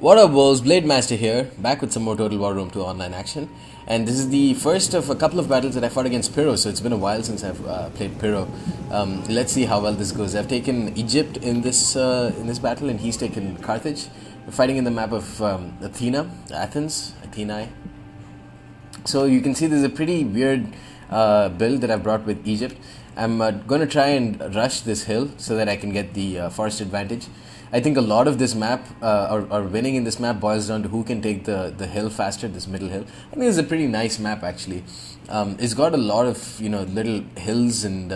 What up, Wolves? Blade Master here, back with some more Total War Rome 2 online action. And this is the first of a couple of battles that I fought against Pirro, so it's been a while since I've played Pirro. Let's see how well this goes. I've taken Egypt in this battle, and he's taken Carthage. We're fighting in the map of Athena. So you can see there's a pretty weird build that I've brought with Egypt. I'm going to try and rush this hill so that I can get the forest advantage. I think a lot of this map, or winning in this map, boils down to who can take the hill faster, this middle hill. I think it's a pretty nice map, actually. It's got a lot of, little hills and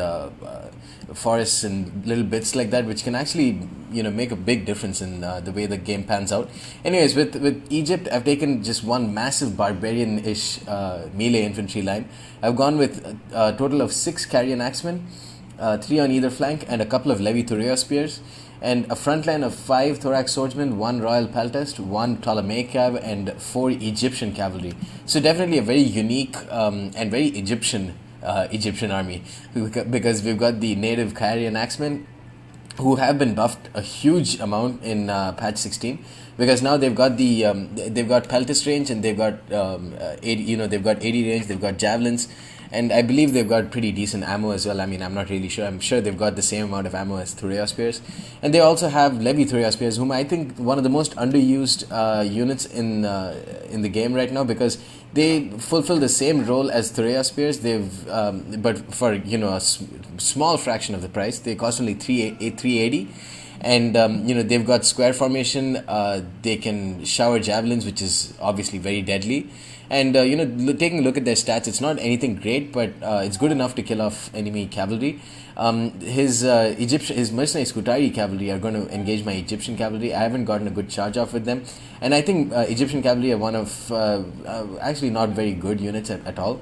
forests and little bits like that, which can actually, make a big difference in the way the game pans out. Anyways, with Egypt, I've taken just one massive barbarian-ish melee infantry line. I've gone with a total of 6 Kaaaaarian Axemen, 3 on either flank, and a couple of Pirro spears, and a front line of 5 Thorax swordsmen, 1 Royal Peltast, 1 Ptolemaic cav, and 4 Egyptian cavalry. So definitely a very unique and very Egyptian army, because we've got the native Kaaaaarian Axemen, who have been buffed a huge amount in patch 16, because now they've got they've got Peltast range, and they've got 80 range, they've got javelins, and I believe they've got pretty decent ammo as well. I mean, I'm not really sure. I'm sure they've got the same amount of ammo as Pirro spears, and they also have Pirro spears, whom I think one of the most underused units in the game right now, because they fulfill the same role as Pirro spears. But for a small fraction of the price. They cost only 380. And they've got square formation. They can shower javelins, which is obviously very deadly. And taking a look at their stats, it's not anything great, but it's good enough to kill off enemy cavalry. His mercenary Kaaaaari cavalry are going to engage my Egyptian cavalry. I haven't gotten a good charge off with them, and I think Egyptian cavalry are one of actually not very good units at all.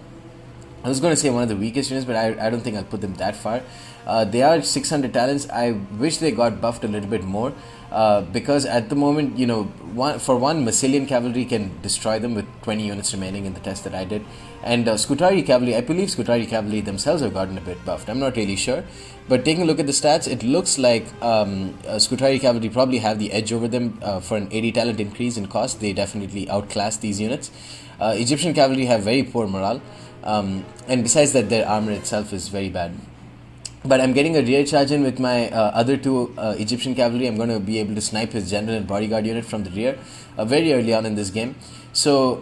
I was going to say one of the weakest units, but I don't think I'll put them that far. They are 600 talents. I wish they got buffed a little bit more, because at the moment, one Massilian cavalry can destroy them with 20 units remaining in the test that I did. And Kaaaaari cavalry, I believe Kaaaaari cavalry themselves have gotten a bit buffed. I'm not really sure. But taking a look at the stats, it looks like Kaaaaari cavalry probably have the edge over them for an 80 talent increase in cost. They definitely outclass these units. Egyptian cavalry have very poor morale. And besides that, their armor itself is very bad. But I'm getting a rear charge in with my other 2 Egyptian cavalry. I'm going to be able to snipe his general and bodyguard unit from the rear very early on in this game. So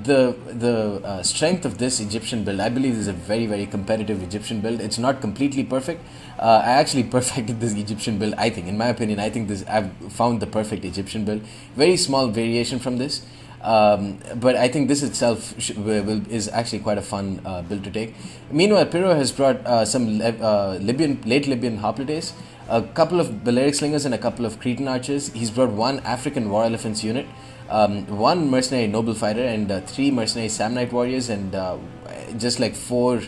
the strength of this Egyptian build, I believe, is a very, very competitive Egyptian build. It's not completely perfect. I actually perfected this Egyptian build. I think, in my opinion, I've found the perfect Egyptian build. Very small variation from this. But I think this itself is actually quite a fun build to take. Meanwhile, Pirro has brought some late Libyan hoplites, a couple of Balearic slingers, and a couple of Cretan archers. He's brought 1 African war elephants unit, 1 mercenary noble fighter, and 3 mercenary Samnite warriors, and just like 4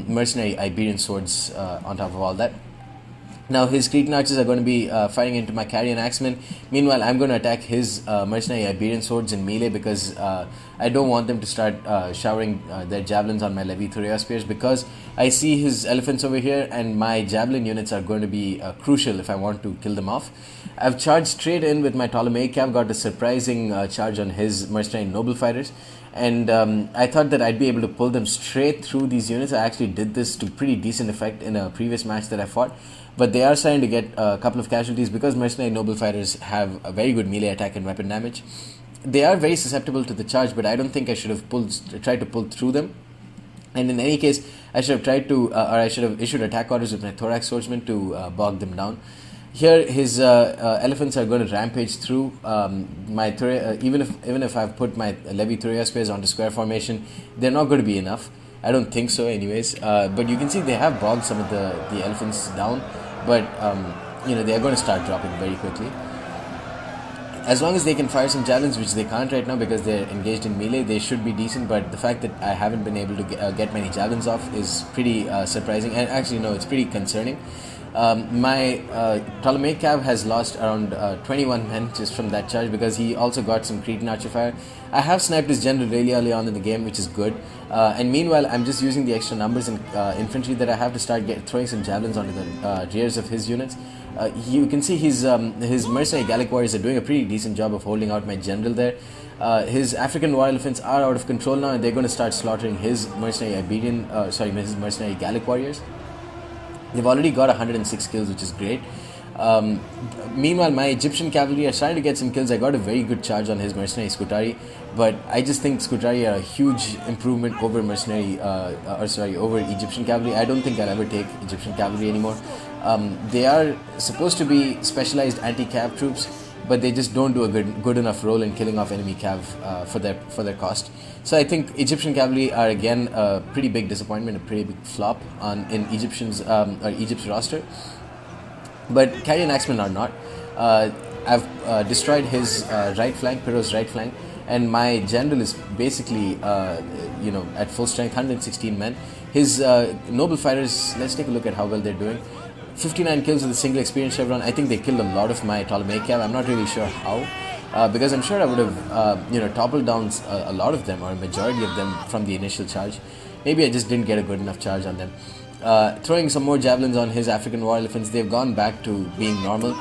mercenary Iberian swords on top of all that. Now his Cretan archers are going to be firing into my Kaaaaarian Axemen. Meanwhile, I'm going to attack his mercenary Iberian swords in melee, because I don't want them to start showering their javelins on my Pirro spears, because I see his elephants over here, and my javelin units are going to be crucial if I want to kill them off. I've charged straight in with my Ptolemaic cav, got a surprising charge on his mercenary noble fighters, and I thought that I'd be able to pull them straight through these units. I actually did this to pretty decent effect in a previous match that I fought. But they are starting to get a couple of casualties, because mercenary noble fighters have a very good melee attack and weapon damage. They are very susceptible to the charge, but I don't think I should have tried to pull through them. And in any case, I should have issued attack orders with my Thorax swordsman to bog them down. Here, his elephants are going to rampage through my even if I've put my Pirro spears onto square formation, they're not going to be enough. I don't think so, anyways. But you can see they have bogged some of the elephants down, but they are going to start dropping very quickly. As long as they can fire some javelins, which they can't right now because they're engaged in melee, they should be decent. But the fact that I haven't been able to get many javelins off is pretty surprising, and actually no, it's pretty concerning. My Ptolemaic Cav has lost around 21 men just from that charge, because he also got some Cretan archer fire. I have sniped his general really early on in the game, which is good. And meanwhile, I'm just using the extra numbers in infantry that I have to start throwing some javelins onto the rears of his units. You can see his mercenary Gallic warriors are doing a pretty decent job of holding out my general there. His African war elephants are out of control now, and they're going to start slaughtering his mercenary his mercenary Gallic warriors. They've already got 106 kills, which is great. Meanwhile, my Egyptian cavalry are trying to get some kills. I got a very good charge on his mercenary Scutari, but I just think Scutari are a huge improvement over over Egyptian cavalry. I don't think I'll ever take Egyptian cavalry anymore. They are supposed to be specialized anti-cav troops, but they just don't do a good enough role in killing off enemy cav for their cost. So I think Egyptian cavalry are again a pretty big disappointment, a pretty big flop in Egypt's roster. But Kaaaaarian Axemen are not. I've destroyed his right flank, Pirro's right flank, and my general is basically at full strength, 116 men. His noble fighters, let's take a look at how well they're doing. 59 kills with a single experience chevron. I think they killed a lot of my Ptolemaic Cav. I'm not really sure how, because I'm sure I would have toppled down a lot of them, or a majority of them, from the initial charge. Maybe I just didn't get a good enough charge on them. Throwing some more javelins on his African war elephants, they've gone back to being normal.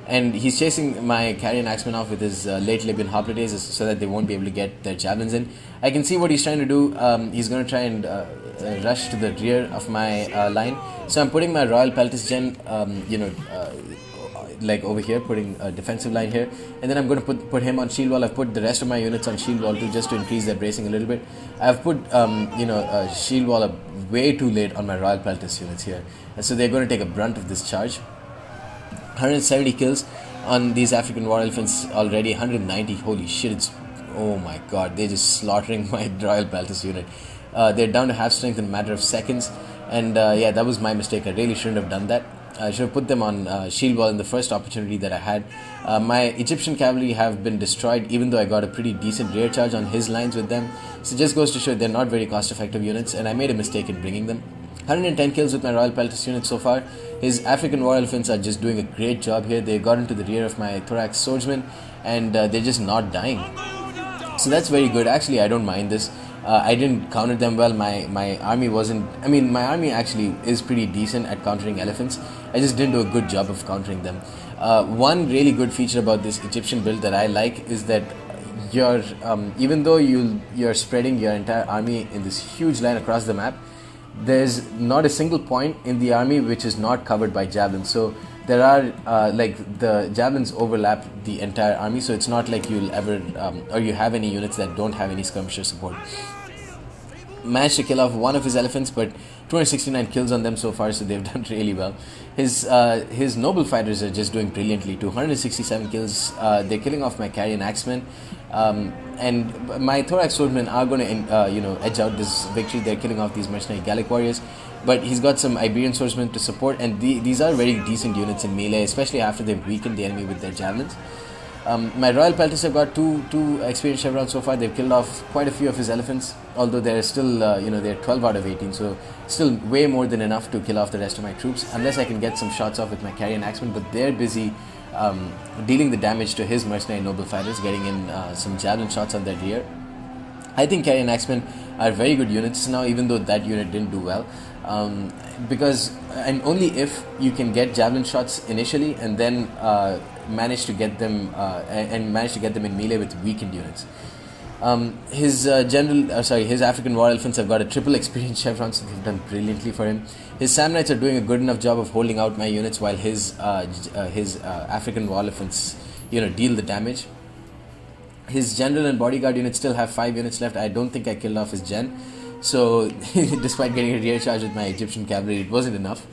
And he's chasing my Kaaaaarian Axemen off with his late Libyan hoplites so that they won't be able to get their javelins in. I can see what he's trying to do. He's going to try and rush to the rear of my line. So I'm putting my Royal Peltis Gen, like over here, putting a defensive line here, and then I'm going to put him on shield wall. I've put the rest of my units on shield wall too, just to increase their bracing a little bit. I've put a shield wall up way too late on my Royal Peltis units here, and so they're going to take a brunt of this charge. 170 kills on these African war elephants already. 190. Holy shit! Oh my god, they're just slaughtering my Royal Peltis unit. They're down to half strength in a matter of seconds, and that was my mistake. I really shouldn't have done that. I should have put them on shield wall in the first opportunity that I had. My Egyptian cavalry have been destroyed, even though I got a pretty decent rear charge on his lines with them. So it just goes to show they're not very cost-effective units, and I made a mistake in bringing them. 110 kills with my Royal Peltis unit so far. His African war elephants are just doing a great job here. They got into the rear of my Thorax swordsmen, and they're just not dying. So that's very good. Actually, I don't mind this. I didn't counter them well. My army wasn't... my army actually is pretty decent at countering elephants. I just didn't do a good job of countering them. One really good feature about this Egyptian build that I like is that even though you're spreading your entire army in this huge line across the map, there's not a single point in the army which is not covered by javelins. So there are the javelins overlap the entire army, so it's not like you'll ever or you have any units that don't have any skirmisher support. Managed to kill off one of his elephants, but 269 kills on them so far, so they've done really well. His noble fighters are just doing brilliantly. 267 kills. They're killing off my Kaaaaarian Axemen, and my Thorax swordmen are going to edge out this victory. They're killing off these mercenary Gallic warriors, but he's got some Iberian swordsmen to support, and these are very decent units in melee, especially after they've weakened the enemy with their javelins. My Royal Peltis have got two experience chevrons so far. They've killed off quite a few of his elephants, although they're still, they're 12 out of 18, so still way more than enough to kill off the rest of my troops, unless I can get some shots off with my Kaaaaarian Axemen, but they're busy dealing the damage to his mercenary noble fighters, getting in some javelin shots on their rear. I think Kaaaaarian Axemen are very good units now, even though that unit didn't do well. And only if you can get javelin shots initially and then manage to get them in melee with weakened units. His African war elephants have got a triple experience chevron, so they've done brilliantly for him. His Samnites are doing a good enough job of holding out my units, while his African war elephants, deal the damage. His general and bodyguard units still have 5 units left. I don't think I killed off his gen. So, despite getting a rear charge with my Egyptian cavalry, it wasn't enough.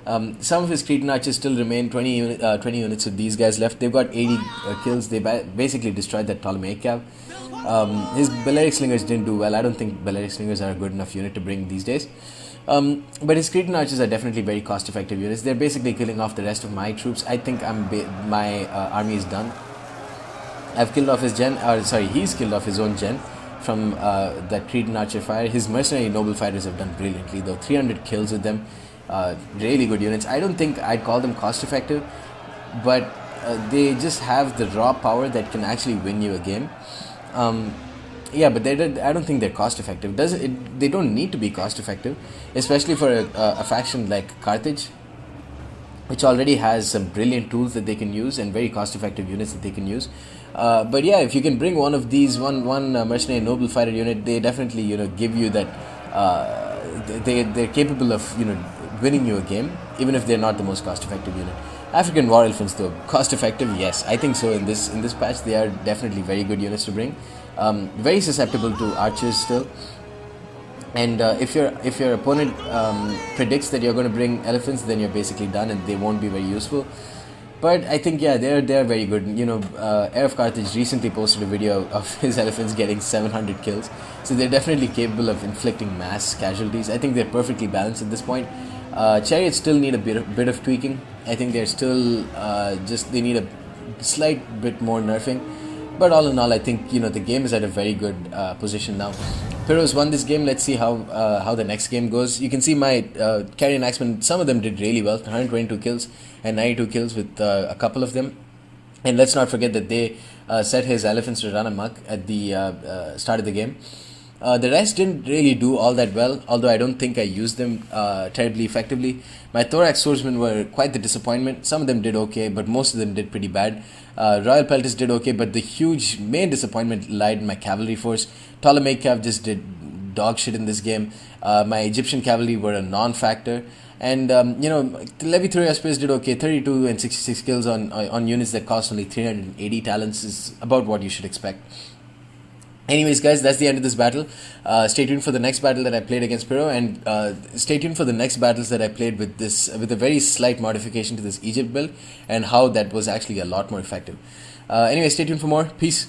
Some of his Cretan archers still remain, 20 units of these guys left. They've got 80 kills. They basically destroyed that Ptolemaic cav. His Balearic slingers didn't do well. I don't think Balearic slingers are a good enough unit to bring these days. But his Cretan archers are definitely very cost-effective units. They're basically killing off the rest of my troops. I think my army is done. I've killed off his gen. He's killed off his own gen from that Cretan archer fire. His mercenary noble fighters have done brilliantly, though. 300 kills with them. Really good units. I don't think I'd call them cost effective, but they just have the raw power that can actually win you a game. Yeah, but I don't think they're cost effective. They don't need to be cost effective, especially for a faction like Carthage, which already has some brilliant tools that they can use and very cost-effective units that they can use. But yeah, if you can bring one of these, one mercenary noble fighter unit, they definitely give you that. They're capable of winning you a game, even if they're not the most cost-effective unit. African war elephants, though, cost-effective, yes, I think so. In this patch, they are definitely very good units to bring. Very susceptible to archers still. And if your opponent predicts that you're going to bring elephants, then you're basically done, and they won't be very useful. But I think they're very good. Heir of Carthage recently posted a video of his elephants getting 700 kills, so they're definitely capable of inflicting mass casualties. I think they're perfectly balanced at this point. Chariots still need a bit of tweaking. I think they're still they need a slight bit more nerfing. But all in all, I think the game is at a very good position now. Pirro's won this game. Let's see how the next game goes. You can see my Kaaaaarian Axemen. Some of them did really well. 122 kills and 92 kills with a couple of them. And let's not forget that they set his elephants to run amok at the start of the game. The rest didn't really do all that well, although I don't think I used them terribly effectively. My thorax swordsmen were quite the disappointment. Some of them did okay, but most of them did pretty bad. Royal pelters did okay, but the huge main disappointment lied in my cavalry force. Ptolemaic cav just did dog shit in this game. My Egyptian cavalry were a non-factor. And, the Levi Thuria spears did okay. 32 and 66 kills on units that cost only 380 talents is about what you should expect. Anyways, guys, that's the end of this battle. Stay tuned for the next battle that I played against Pirro, and stay tuned for the next battles that I played with a very slight modification to this Egypt build, and how that was actually a lot more effective. Anyway, stay tuned for more. Peace.